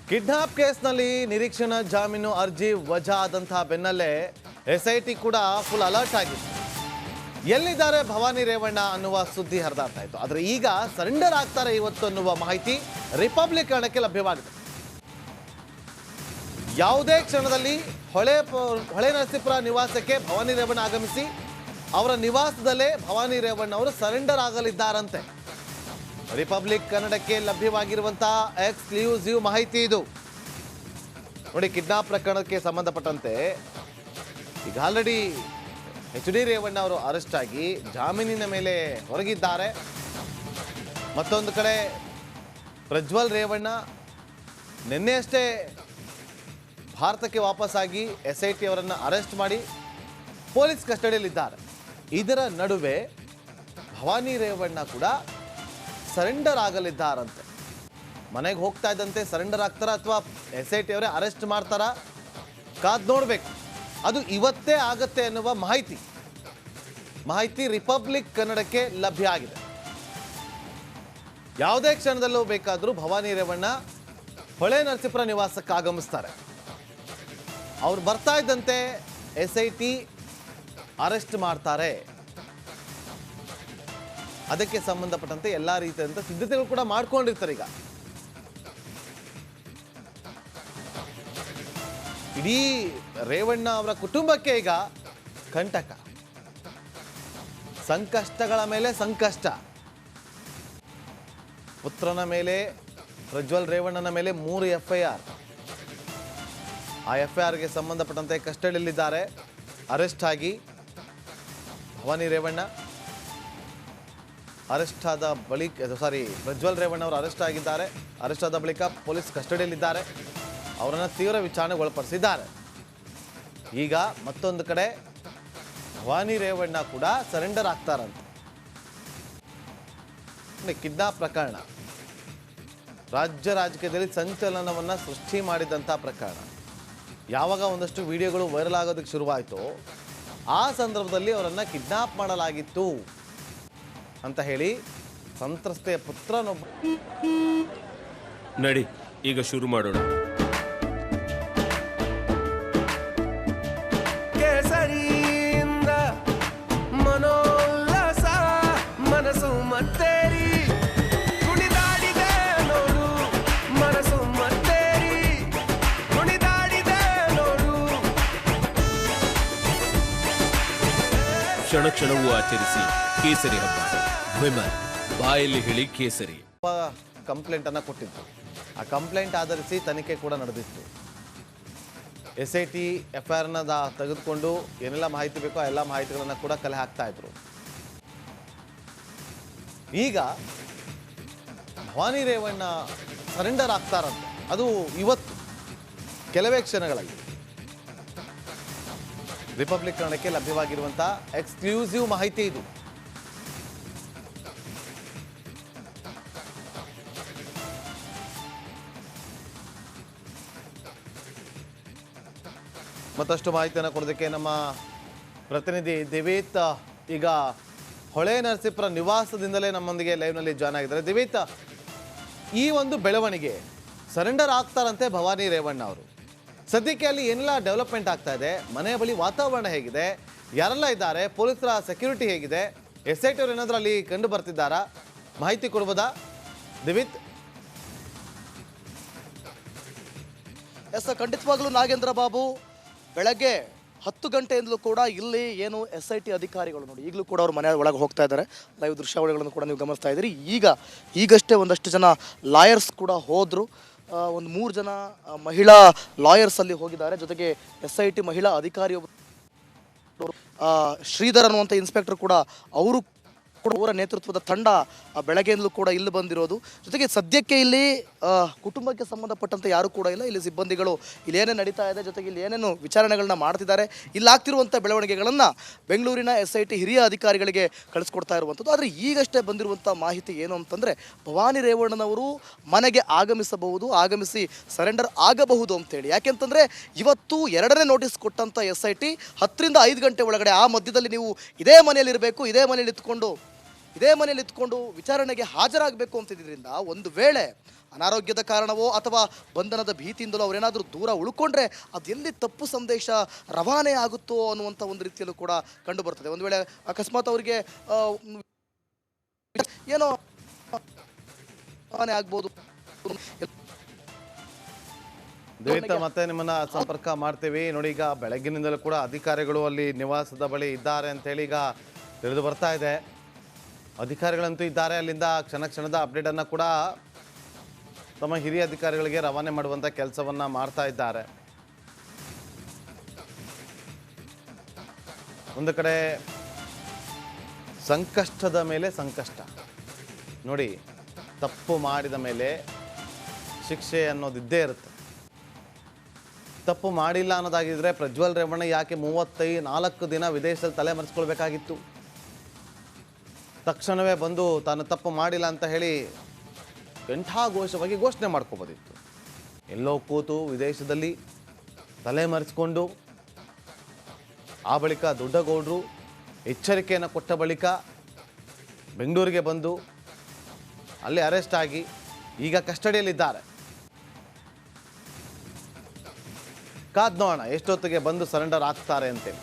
Kidnap ಕೇಸ್ನಲ್ಲಿ ನಿರೀಕ್ಷಣಾ ಜಾಮೀನು ಅರ್ಜಿ ವಜಾ ಆದಂತಹ ಬೆನ್ನಲ್ಲೇ ಎಸ್ಐಟಿ ಕೂಡ ಫುಲ್ ಅಲರ್ಟ್ ಆಗಿದೆ. ಎಲ್ಲಿದ್ದಾರೆ ಭವಾನಿ ರೇವಣ್ಣ ಅನ್ನುವ ಸುದ್ದಿ ಹರಿದಾಡ್ತಾ ಇತ್ತು. ಆದರೆ ಈಗ ಸರೆಂಡರ್ ಆಗ್ತಾರೆ ಇವತ್ತು ಅನ್ನುವ ಮಾಹಿತಿ ರಿಪಬ್ಲಿಕ್ ಕನ್ನಡಕ್ಕೆ ಲಭ್ಯವಾಗಿದೆ. ಯಾವುದೇ ಕ್ಷಣದಲ್ಲಿ ಹೊಳೆ ನರಸೀಪುರ ನಿವಾಸಕ್ಕೆ ಭವಾನಿ ರೇವಣ್ಣ ಆಗಮಿಸಿ ಅವರ ನಿವಾಸದಲ್ಲೇ ಭವಾನಿ ರೇವಣ್ಣ ಅವರು ಸರೆಂಡರ್ ಆಗಲಿದ್ದಾರಂತೆ. ರಿಪಬ್ಲಿಕ್ ಕನ್ನಡಕ್ಕೆ ಲಭ್ಯವಾಗಿರುವಂತಹ ಎಕ್ಸ್ಕ್ಲೂಸಿವ್ ಮಾಹಿತಿ ಇದು. ನೋಡಿ, ಕಿಡ್ನಾಪ್ ಪ್ರಕರಣಕ್ಕೆ ಸಂಬಂಧಪಟ್ಟಂತೆ ಈಗ ಆಲ್ರೆಡಿ HD ರೇವಣ್ಣ ಅವರು ಅರೆಸ್ಟ್ ಆಗಿ ಜಾಮೀನಿನ ಮೇಲೆ ಹೊರಗಿದ್ದಾರೆ. ಮತ್ತೊಂದು ಕಡೆ ಪ್ರಜ್ವಲ್ ರೇವಣ್ಣ ನಿನ್ನೆಯಷ್ಟೇ ಭಾರತಕ್ಕೆ ವಾಪಸ್ಸಾಗಿ SIT ಅವರನ್ನು ಅರೆಸ್ಟ್ ಮಾಡಿ ಪೊಲೀಸ್ ಕಸ್ಟಡಿಯಲ್ಲಿದ್ದಾರೆ. ಇದರ ನಡುವೆ ಭವಾನಿ ರೇವಣ್ಣ ಕೂಡ ಸರೆಂಡರ್ ಆಗಲಿದ್ದಾರಂತೆ. ಮನೆಗೆ ಹೋಗ್ತಾ ಇದ್ದಂತೆ ಸರೆಂಡರ್ ಆಗ್ತಾರ ಅಥವಾ SIT ಅವರೇ ಅರೆಸ್ಟ್ ಮಾಡ್ತಾರಾ ಕಾದ್ ನೋಡ್ಬೇಕು. ಅದು ಇವತ್ತೇ ಆಗತ್ತೆ ಅನ್ನುವ ಮಾಹಿತಿ ರಿಪಬ್ಲಿಕ್ ಕನ್ನಡಕ್ಕೆ ಲಭ್ಯ ಆಗಿದೆ. ಯಾವುದೇ ಕ್ಷಣದಲ್ಲೂ ಬೇಕಾದರೂ ಭವಾನಿ ರೇವಣ್ಣ ಹೊಳೆ ನರಸೀಪುರ ನಿವಾಸಕ್ಕೆ ಆಗಮಿಸ್ತಾರೆ. ಅವ್ರು ಬರ್ತಾ ಇದ್ದಂತೆ SIT ಅರೆಸ್ಟ್ ಮಾಡ್ತಾರೆ. ಅದಕ್ಕೆ ಸಂಬಂಧಪಟ್ಟಂತೆ ಎಲ್ಲ ರೀತಿಯಾದಂಥ ಸಿದ್ಧತೆಗಳು ಕೂಡ ಮಾಡ್ಕೊಂಡಿರ್ತಾರೆ. ಈಗ ಇಡೀ ರೇವಣ್ಣ ಅವರ ಕುಟುಂಬಕ್ಕೆ ಈಗ ಕಂಟಕ, ಸಂಕಷ್ಟಗಳ ಮೇಲೆ ಸಂಕಷ್ಟ. ಪುತ್ರನ ಮೇಲೆ, ಪ್ರಜ್ವಲ್ ರೇವಣ್ಣನ ಮೇಲೆ 3 FIR. ಆ FIRಗೆ ಸಂಬಂಧಪಟ್ಟಂತೆ ಕಸ್ಟಡಿಯಲ್ಲಿದ್ದಾರೆ. ಅರೆಸ್ಟ್ ಆಗಿ ಭವಾನಿ ರೇವಣ್ಣ ಅರೆಸ್ಟ್ ಆದ ಬಳಿಕ ಪ್ರಜ್ವಲ್ ರೇವಣ್ಣ ಅವರು ಅರೆಸ್ಟ್ ಆಗಿದ್ದಾರೆ. ಅರೆಸ್ಟ್ ಆದ ಬಳಿಕ ಪೊಲೀಸ್ ಕಸ್ಟಡಿಯಲ್ಲಿದ್ದಾರೆ. ಅವರನ್ನು ತೀವ್ರ ವಿಚಾರಣೆಗೆ ಒಳಪಡಿಸಿದ್ದಾರೆ. ಈಗ ಮತ್ತೊಂದು ಕಡೆ ಭವಾನಿ ರೇವಣ್ಣ ಕೂಡ ಸರೆಂಡರ್ ಆಗ್ತಾರಂತೆ. ಕಿಡ್ನಾಪ್ ಪ್ರಕರಣ ರಾಜ್ಯ ರಾಜಕೀಯದಲ್ಲಿ ಸಂಚಲನವನ್ನು ಸೃಷ್ಟಿ ಮಾಡಿದಂಥ ಪ್ರಕರಣ. ಯಾವಾಗ ಒಂದಷ್ಟು ವಿಡಿಯೋಗಳು ವೈರಲ್ ಆಗೋದಕ್ಕೆ ಶುರುವಾಯಿತು, ಆ ಸಂದರ್ಭದಲ್ಲಿ ಅವರನ್ನು ಕಿಡ್ನಾಪ್ ಮಾಡಲಾಗಿತ್ತು ಅಂತ ಹೇಳಿ ಸಂತ್ರಸ್ತೆಯ ಪುತ್ರನೊಬ್ಬ ನಡಿ ಈಗ ಶುರು ಮಾಡೋಣ. ಕೇಸರಿಯಿಂದ ಮನೋಲ್ಲಾಸ ಮನಸ್ಸು ಮತ್ತೇರಿ ಕುಣಿದಾಡಿದೆ ನೋಡು, ಮನಸ್ಸು ಮತ್ತೇರಿ ಕುಣಿದಾಡಿದೆ ನೋಡು. ಕ್ಷಣ ಕ್ಷಣವೂ ಆಚರಿಸಿ ಕೇಸರಿ ಹಬ್ಬ. ವಿಮಲ್ ಬಾಯಲ್ಲಿ ಹೇಳಿ ಕೇಸರಿ. ಕಂಪ್ಲೇಂಟ್ ಅನ್ನ ಕೊಟ್ಟಿತ್ತು. ಆ ಕಂಪ್ಲೇಂಟ್ ಆಧರಿಸಿ ತನಿಖೆ ಕೂಡ ನಡೆದಿತ್ತು. SIT FIRನ ತೆಗೆದುಕೊಂಡು ಏನೆಲ್ಲ ಮಾಹಿತಿ ಬೇಕೋ ಆ ಎಲ್ಲ ಮಾಹಿತಿಗಳನ್ನು ಕೂಡ ಕಲೆ ಹಾಕ್ತಾ ಇದ್ರು. ಈಗ ಭವಾನಿ ರೇವಣ್ಣ ಸರೆಂಡರ್ ಆಗ್ತಾರಂತೆ. ಅದು ಇವತ್ತು ಕೆಲವೇ ಕ್ಷಣಗಳಲ್ಲಿ ರಿಪಬ್ಲಿಕ್ ಕನ್ನಡಕ್ಕೆ ಲಭ್ಯವಾಗಿರುವಂಥ ಎಕ್ಸ್ಕ್ಲೂಸಿವ್ ಮಾಹಿತಿ ಇದು. ಮತ್ತಷ್ಟು ಮಾಹಿತಿಯನ್ನು ಕೊಡೋದಕ್ಕೆ ನಮ್ಮ ಪ್ರತಿನಿಧಿ ದಿವೀತ್ ಈಗ ಹೊಳೆ ನರಸೀಪುರ ನಿವಾಸದಿಂದಲೇ ನಮ್ಮೊಂದಿಗೆ ಲೈವ್ನಲ್ಲಿ ಜಾಯ್ನ್ ಆಗಿದ್ದಾರೆ. ದಿವೀತ್, ಈ ಒಂದು ಬೆಳವಣಿಗೆ ಸರೆಂಡರ್ ಆಗ್ತಾರಂತೆ ಭವಾನಿ ರೇವಣ್ಣ ಅವರು. ಸದ್ಯಕ್ಕೆ ಅಲ್ಲಿ ಏನೆಲ್ಲ ಡೆವಲಪ್ಮೆಂಟ್ ಆಗ್ತಾ ಇದೆ, ಮನೆಯ ಬಳಿ ವಾತಾವರಣ ಹೇಗಿದೆ, ಯಾರೆಲ್ಲ ಇದ್ದಾರೆ, ಪೊಲೀಸರ ಸೆಕ್ಯೂರಿಟಿ ಹೇಗಿದೆ, SIT ಅವರು ಏನಾದರೂ ಅಲ್ಲಿ ಕಂಡು ಬರ್ತಿದ್ದಾರಾ, ಮಾಹಿತಿ ಕೊಡ್ಬೋದಾ ದಿವೀತ್? ಎಸ್, ಖಂಡಿತವಾಗ್ಲೂ ನಾಗೇಂದ್ರ ಬಾಬು, ಬೆಳಗ್ಗೆ 10 ಗಂಟೆಯಿಂದಲೂ ಕೂಡ ಇಲ್ಲಿ ಏನು SIT ಅಧಿಕಾರಿಗಳು ನೋಡಿ ಈಗಲೂ ಕೂಡ ಅವ್ರ ಮನೆ ಒಳಗೆ ಹೋಗ್ತಾ ಇದ್ದಾರೆ. ಲೈವ್ ದೃಶ್ಯಾವಳಿಗಳನ್ನು ಕೂಡ ನೀವು ಗಮನಿಸ್ತಾ ಇದ್ದೀರಿ. ಈಗಷ್ಟೇ ಒಂದಷ್ಟು ಜನ ಲಾಯರ್ಸ್ ಕೂಡ ಹೋದರು. ಒಂದು 3 ಜನ ಮಹಿಳಾ ಲಾಯರ್ಸ್ ಅಲ್ಲಿ ಹೋಗಿದ್ದಾರೆ. ಜೊತೆಗೆ SIT ಮಹಿಳಾ ಅಧಿಕಾರಿ ಶ್ರೀಧರ್ ಅನ್ನುವಂಥ ಇನ್ಸ್ಪೆಕ್ಟರ್ ಕೂಡ ಅವರು ಅವರ ನೇತೃತ್ವದ ತಂಡ ಬೆಳಗ್ಗೆಯಿಂದಲೂ ಕೂಡ ಇಲ್ಲಿ ಬಂದಿರೋದು. ಜೊತೆಗೆ ಸದ್ಯಕ್ಕೆ ಇಲ್ಲಿ ಕುಟುಂಬಕ್ಕೆ ಸಂಬಂಧಪಟ್ಟಂತೆ ಯಾರು ಕೂಡ ಇಲ್ಲ. ಇಲ್ಲಿ ಸಿಬ್ಬಂದಿಗಳು ಇಲ್ಲಿ ಏನೇನು ನಡೀತಾ ಇದೆ, ಜೊತೆಗೆ ಇಲ್ಲಿ ಏನೇನು ವಿಚಾರಣೆಗಳನ್ನ ಮಾಡ್ತಿದ್ದಾರೆ, ಇಲ್ಲಿ ಆಗ್ತಿರುವಂಥ ಬೆಳವಣಿಗೆಗಳನ್ನು ಬೆಂಗಳೂರಿನ SIT ಹಿರಿಯ ಅಧಿಕಾರಿಗಳಿಗೆ ಕಳಿಸ್ಕೊಡ್ತಾ ಇರುವಂಥದ್ದು. ಆದರೆ ಈಗಷ್ಟೇ ಬಂದಿರುವಂಥ ಮಾಹಿತಿ ಏನು ಅಂತಂದರೆ, ಭವಾನಿ ರೇವಣ್ಣನವರು ಮನೆಗೆ ಆಗಮಿಸಿ ಸರೆಂಡರ್ ಆಗಬಹುದು ಅಂತೇಳಿ. ಯಾಕೆಂತಂದರೆ ಇವತ್ತು 2ನೇ ನೋಟಿಸ್ ಕೊಟ್ಟಂಥ SIT 10 ರಿಂದ 5 ಗಂಟೆ ಒಳಗಡೆ ಆ ಮಧ್ಯದಲ್ಲಿ ನೀವು ಇದೇ ಮನೆಯಲ್ಲಿರಬೇಕು, ಇದೇ ಮನೆಯಲ್ಲಿ ಇದ್ಕೊಂಡು ವಿಚಾರಣೆಗೆ ಹಾಜರಾಗಬೇಕು ಅಂತಿದ್ದರಿಂದ ಒಂದು ವೇಳೆ ಅನಾರೋಗ್ಯದ ಕಾರಣವೋ ಅಥವಾ ಬಂಧನದ ಭೀತಿಯಿಂದಲೋ ಅವರೇನಾದರೂ ದೂರ ಉಳ್ಕೊಂಡ್ರೆ ಅದೆಲ್ಲಿ ತಪ್ಪು ಸಂದೇಶ ರವಾನೆ ಆಗುತ್ತೋ ಅನ್ನುವಂಥ ಒಂದು ರೀತಿಯಲ್ಲೂ ಕೂಡ ಕಂಡು ಬರ್ತದೆ. ಒಂದು ವೇಳೆ ಅಕಸ್ಮಾತ್ ಅವರಿಗೆ ಏನೋ ರವಾನೆ ಆಗ್ಬೋದು. ದಿವೇತಾ ಮತ್ತೆ ನಿಮ್ಮನ್ನ ಸಂಪರ್ಕ ಮಾಡ್ತೀವಿ. ನೋಡಿ, ಈಗ ಬೆಳಗ್ಗಿನಿಂದಲೂ ಕೂಡ ಅಧಿಕಾರಿಗಳು ಅಲ್ಲಿ ನಿವಾಸದ ಬಳಿ ಇದ್ದಾರೆ ಅಂತೇಳಿ ಈಗ ತಿಳಿದು ಬರ್ತಾ ಇದೆ. ಅಧಿಕಾರಿಗಳಂತೂ ಇದ್ದಾರೆ. ಅಲ್ಲಿಂದ ಕ್ಷಣದ ಅಪ್ಡೇಟನ್ನು ಕೂಡ ತಮ್ಮ ಹಿರಿಯ ಅಧಿಕಾರಿಗಳಿಗೆ ರವಾನೆ ಮಾಡುವಂಥ ಕೆಲಸವನ್ನು ಮಾಡ್ತಾ ಇದ್ದಾರೆ. ಒಂದು ಕಡೆ ಸಂಕಷ್ಟದ ಮೇಲೆ ಸಂಕಷ್ಟ. ನೋಡಿ, ತಪ್ಪು ಮಾಡಿದ ಮೇಲೆ ಶಿಕ್ಷೆ ಅನ್ನೋದಿದ್ದೇ ಇರುತ್ತೆ. ತಪ್ಪು ಮಾಡಿಲ್ಲ ಅನ್ನೋದಾಗಿದ್ದರೆ ಪ್ರಜ್ವಲ್ ರೇವಣ್ಣ ಯಾಕೆ 34 ದಿನ ವಿದೇಶದಲ್ಲಿ ತಲೆಮರೆಸ್ಕೊಳ್ಬೇಕಾಗಿತ್ತು? ತಕ್ಷಣವೇ ಬಂದು ತಾನು ತಪ್ಪು ಮಾಡಿಲ್ಲ ಅಂತ ಹೇಳಿ ಘಂಟಾಘೋಷವಾಗಿ ಘೋಷಣೆ ಮಾಡ್ಕೋಬೋದಿತ್ತು. ಎಲ್ಲೋ ಕೂತು ವಿದೇಶದಲ್ಲಿ ತಲೆಮರೆಸ್ಕೊಂಡು ಆ ಬಳಿಕ ದೊಡ್ಡಗೌಡರು ಎಚ್ಚರಿಕೆಯನ್ನು ಕೊಟ್ಟ ಬಳಿಕ ಬೆಂಗಳೂರಿಗೆ ಬಂದು ಅಲ್ಲಿ ಅರೆಸ್ಟ್ ಆಗಿ ಈಗ ಕಸ್ಟಡಿಯಲ್ಲಿದ್ದಾರೆ. ಕಾದ್ ನೋಡೋಣ ಎಷ್ಟೊತ್ತಿಗೆ ಬಂದು ಸರೆಂಡರ್ ಆಗ್ತಾರೆ ಅಂತೇಳಿ.